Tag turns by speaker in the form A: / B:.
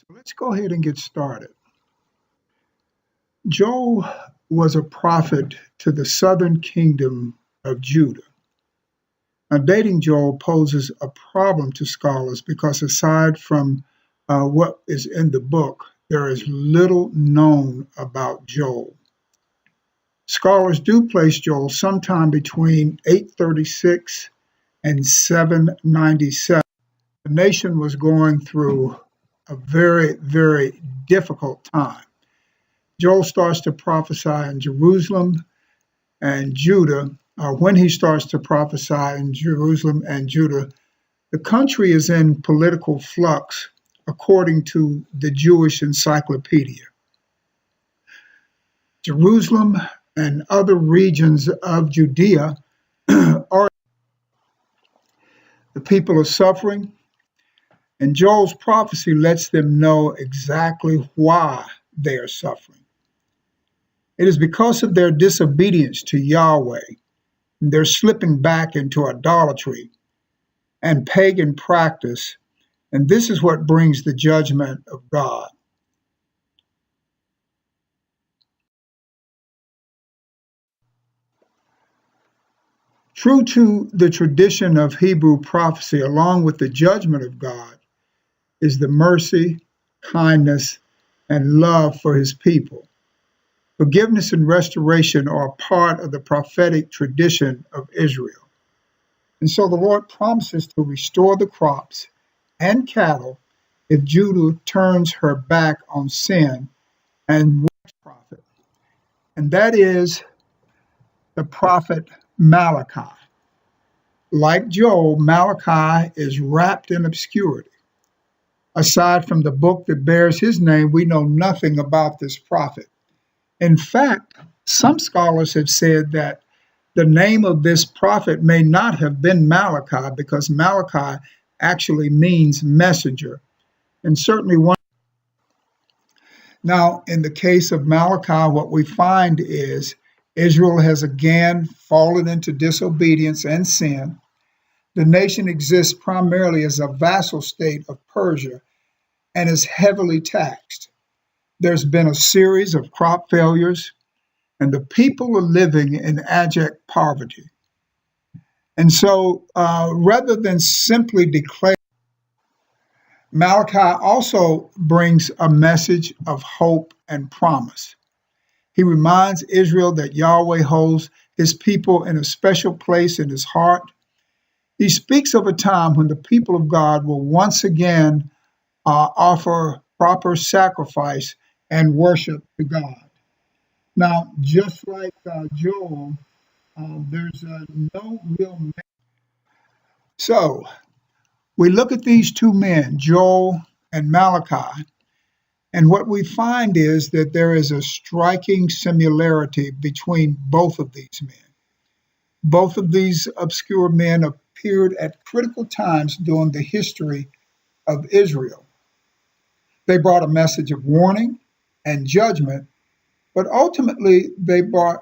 A: Let's go ahead and get started. Joel was a prophet to the southern kingdom of Judah. Now, dating Joel poses a problem to scholars because, aside from what is in the book, there is little known about Joel. Scholars do place Joel sometime between 836 and 797. The nation was going through a very, very difficult time. Joel starts to prophesy in Jerusalem and Judah. When he starts to prophesy in Jerusalem and Judah, the country is in political flux, according to the Jewish Encyclopedia. Jerusalem and other regions of Judea are the people are suffering, and Joel's prophecy lets them know exactly why they are suffering. It is because of their disobedience to Yahweh. They're slipping back into idolatry and pagan practice, and this is what brings the judgment of God. True to the tradition of Hebrew prophecy, along with the judgment of God, is the mercy, kindness, and love for his people. Forgiveness and restoration are a part of the prophetic tradition of Israel. And so the Lord promises to restore the crops and cattle if Judah turns her back on sin and one prophet. And that is the prophet Malachi. Like Joel, Malachi is wrapped in obscurity. Aside from the book that bears his name, we know nothing about this prophet. In fact, some scholars have said that the name of this prophet may not have been Malachi because Malachi actually means messenger. And certainly one. Now, in the case of Malachi, what we find is Israel has again fallen into disobedience and sin. The nation exists primarily as a vassal state of Persia and is heavily taxed. There's been a series of crop failures, and the people are living in abject poverty. And so, rather than simply declare, Malachi also brings a message of hope and promise. He reminds Israel that Yahweh holds his people in a special place in his heart. He speaks of a time when the people of God will once again offer proper sacrifice and worship to God. Now, just like Joel, there's no real. So, we look at these two men, Joel and Malachi, and what we find is that there is a striking similarity between both of these men. Both of these obscure men appeared at critical times during the history of Israel. They brought a message of warning and judgment, but ultimately they brought